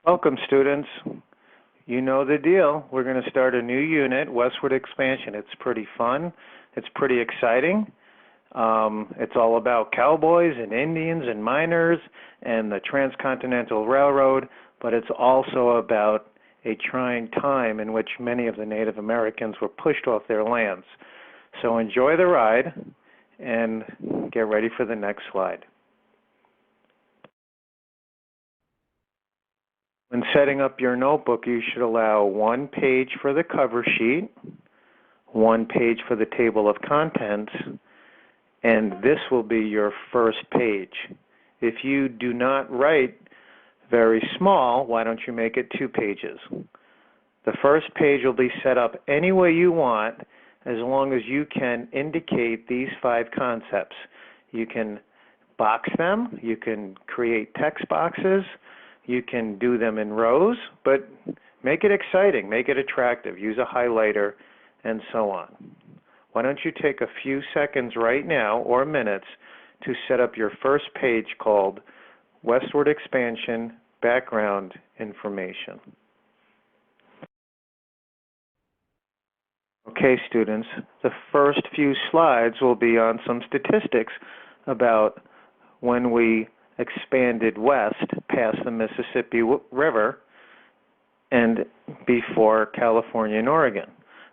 Welcome, students. You know the deal. We're going to start a new unit, Westward Expansion. It's pretty fun. It's pretty exciting. It's all about cowboys and Indians and miners and the Transcontinental Railroad, but it's also about a trying time in which many of the Native Americans were pushed off their lands. So enjoy the ride and get ready for the next slide. When setting up your notebook, you should allow 1 page for the cover sheet, 1 page for the table of contents, and this will be your first page. If you do not write very small, why don't you make it 2 pages? The first page will be set up any way you want as long as you can indicate these 5 concepts. You can box them, you can create text boxes, you can do them in rows, but make it exciting, make it attractive, use a highlighter, and so on. Why don't you take a few seconds right now, or minutes, to set up your first page called Westward Expansion Background Information. Okay, students, the first few slides will be on some statistics about when we expanded west past the Mississippi River and before California and Oregon.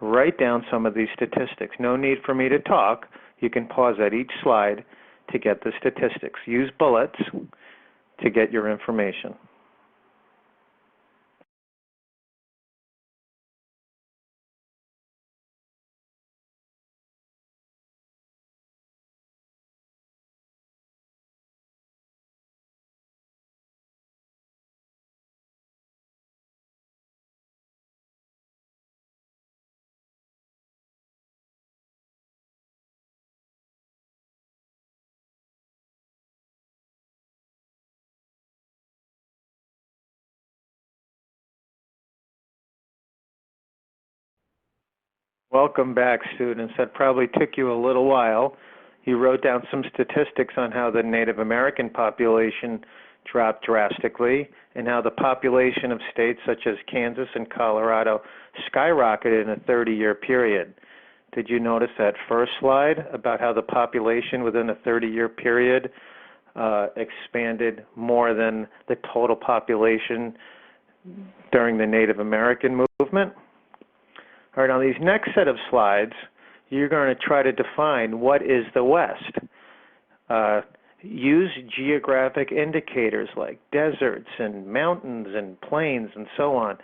Write down some of these statistics. No need for me to talk. You can pause at each slide to get the statistics. Use bullets to get your information. Welcome back, students. That probably took you a little while. You wrote down some statistics on how the Native American population dropped drastically and how the population of states such as Kansas and Colorado skyrocketed in a 30-year period. Did you notice that first slide about how the population within a 30-year period expanded more than the total population during the Native American movement? All right, on these next set of slides, you're going to try to define what is the West. Use geographic indicators like deserts and mountains and plains and so on.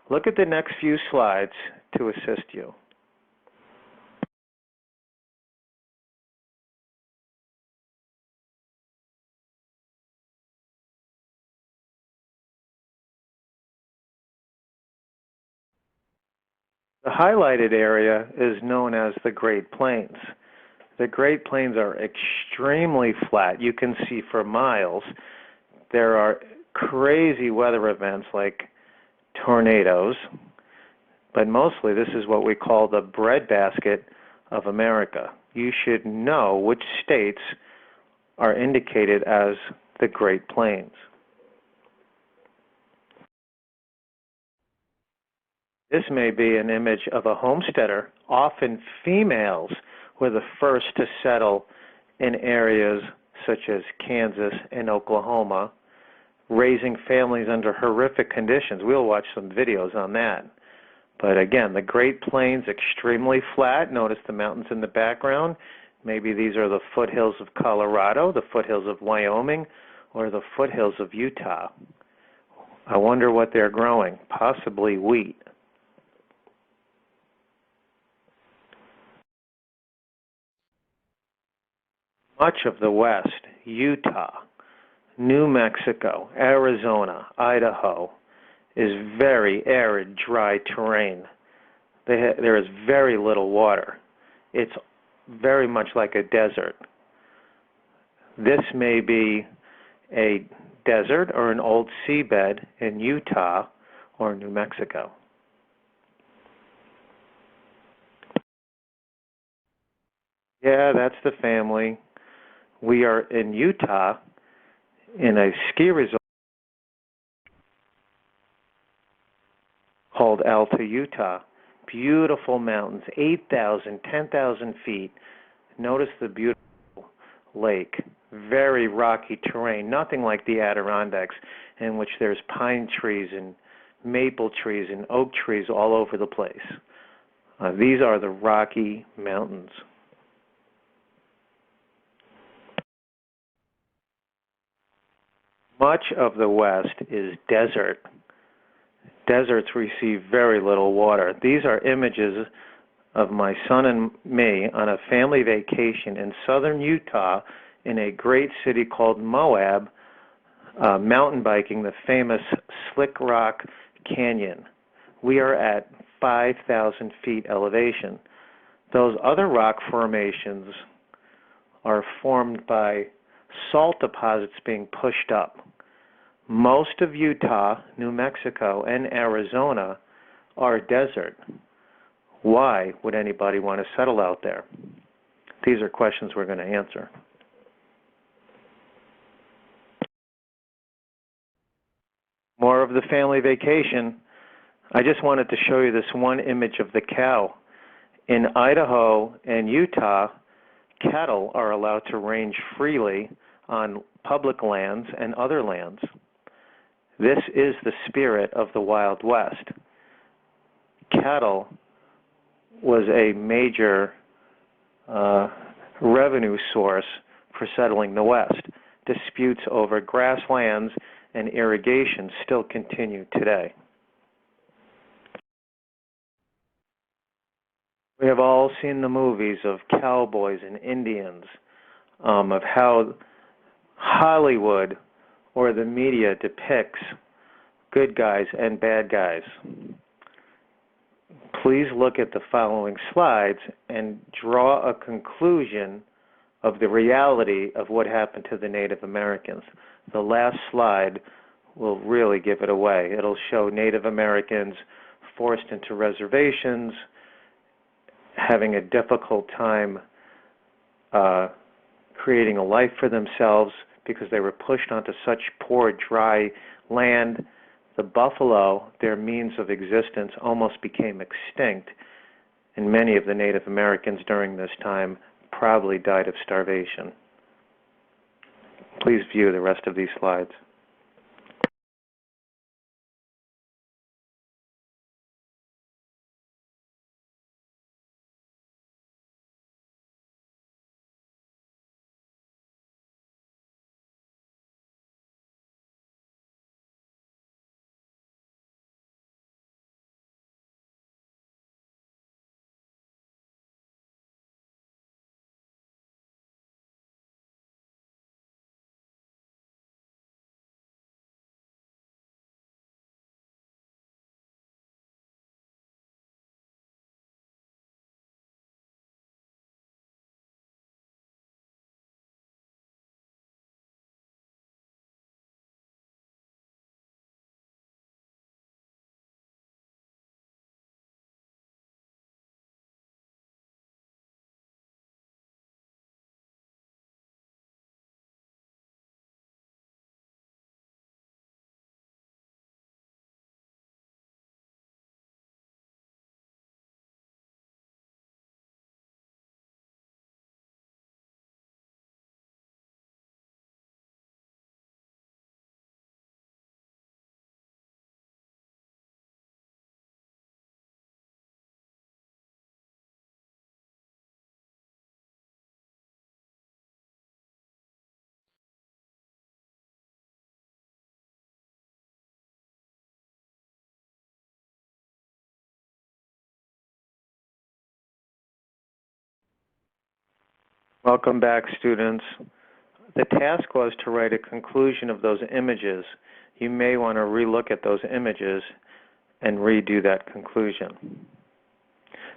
Look at the next few slides to assist you. The highlighted area is known as the Great Plains. The Great Plains are extremely flat. You can see for miles. There are crazy weather events like tornadoes, but mostly this is what we call the breadbasket of America. You should know which states are indicated as the Great Plains. This may be an image of a homesteader. Often females were the first to settle in areas such as Kansas and Oklahoma, raising families under horrific conditions. We'll watch some videos on that. But again, the Great Plains, extremely flat. Notice the mountains in the background. Maybe these are the foothills of Colorado, the foothills of Wyoming, or the foothills of Utah. I wonder what they're growing. Possibly wheat. Much of the West, Utah, New Mexico, Arizona, Idaho, is very arid, dry terrain. There is very little water. It's very much like a desert. This may be a desert or an old seabed in Utah or New Mexico. Yeah, that's the family. We are in Utah in a ski resort. called Alta, Utah. Beautiful mountains, 8,000, 10,000 feet. Notice the beautiful lake. Very rocky terrain, nothing like the Adirondacks, in which there's pine trees and maple trees and oak trees all over the place. These are the Rocky Mountains. Much of the West is desert. Deserts receive very little water. These are images of my son and me on a family vacation in southern Utah in a great city called Moab, mountain biking the famous Slick Rock Canyon. We are at 5,000 feet elevation. Those other rock formations are formed by salt deposits being pushed up. Most of Utah, New Mexico, and Arizona are desert. Why would anybody want to settle out there? These are questions we're going to answer. More of the family vacation. I just wanted to show you this one image of the cow. In Idaho and Utah, cattle are allowed to range freely on public lands and other lands. This is the spirit of the Wild West. Cattle was a major revenue source for settling the West. Disputes over grasslands and irrigation still continue today. We have all seen the movies of cowboys and Indians, of how Hollywood or the media depicts good guys and bad guys. Please look at the following slides and draw a conclusion of the reality of what happened to the Native Americans. The last slide will really give it away. It'll show Native Americans forced into reservations, having a difficult time creating a life for themselves because they were pushed onto such poor, dry land. The buffalo, their means of existence, almost became extinct, and many of the Native Americans during this time probably died of starvation. Please view the rest of these slides. Welcome back, students. The task was to write a conclusion of those images. You may want to relook at those images and redo that conclusion.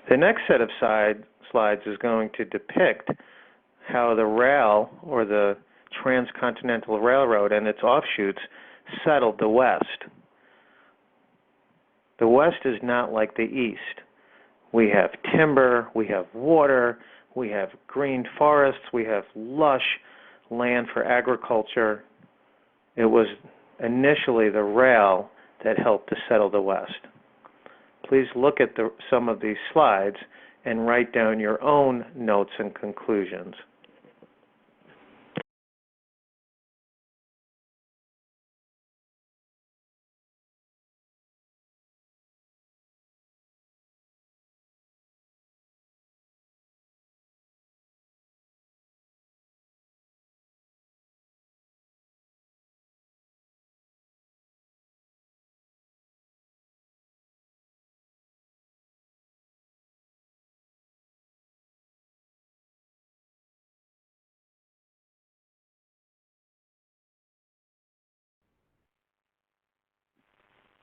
The next set of slides is going to depict how the rail, or the Transcontinental Railroad and its offshoots, settled the West. The West is not like the East. We have timber, we have water, we have green forests, we have lush land for agriculture. It was initially the rail that helped to settle the West. please look at some of these slides and write down your own notes and conclusions.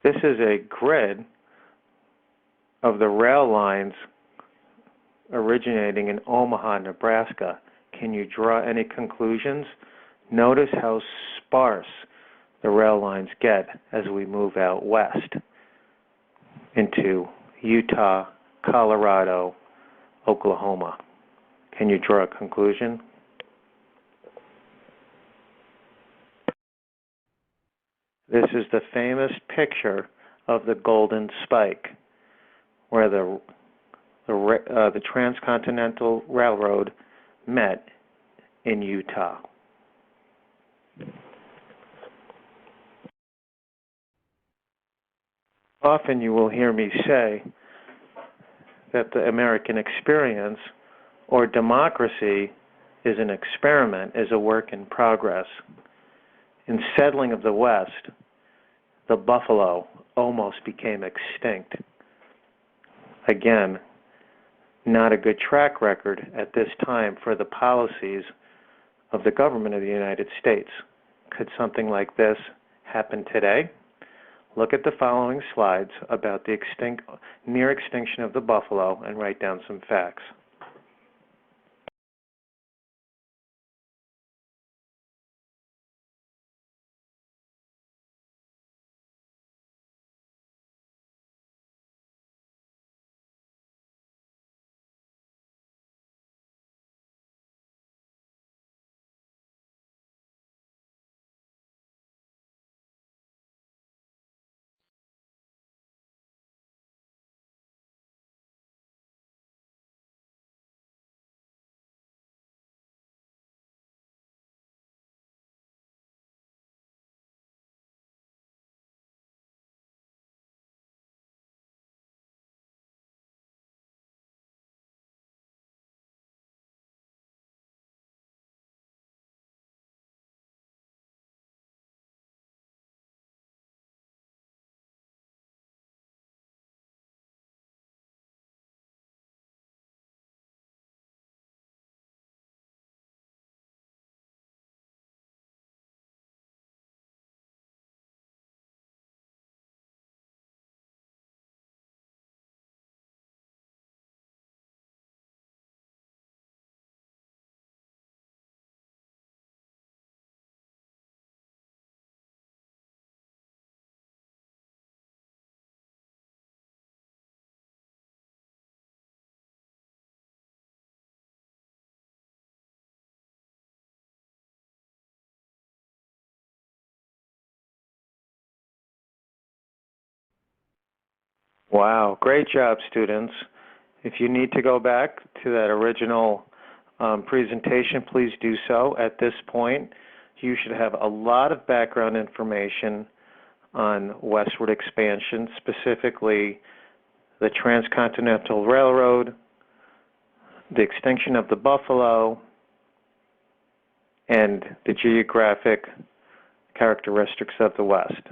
This is a grid of the rail lines originating in Omaha, Nebraska. Can you draw any conclusions? Notice how sparse the rail lines get as we move out west into Utah, Colorado, Oklahoma. Can you draw a conclusion? This is the famous picture of the Golden Spike, where the Transcontinental Railroad met in Utah. Often you will hear me say that the American experience or democracy is an experiment, is a work in progress. In settling of the West, the buffalo almost became extinct. Again, not a good track record at this time for the policies of the government of the United States. Could something like this happen today? Look at the following slides about the near extinction of the buffalo and write down some facts. Wow, great job, students. If you need to go back to that original presentation, please do so. At this point, you should have a lot of background information on westward expansion, specifically the Transcontinental Railroad, the extinction of the buffalo, and the geographic characteristics of the West.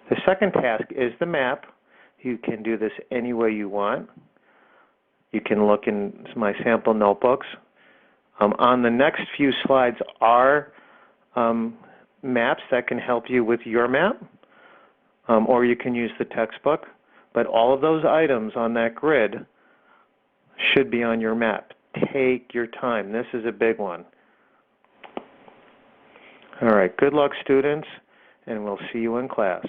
The second task is the map. You can do this any way you want. You can look in my sample notebooks. On the next few slides are maps that can help you with your map, or you can use the textbook. But all of those items on that grid should be on your map. Take your time. This is a big one. All right, good luck, students, and we'll see you in class.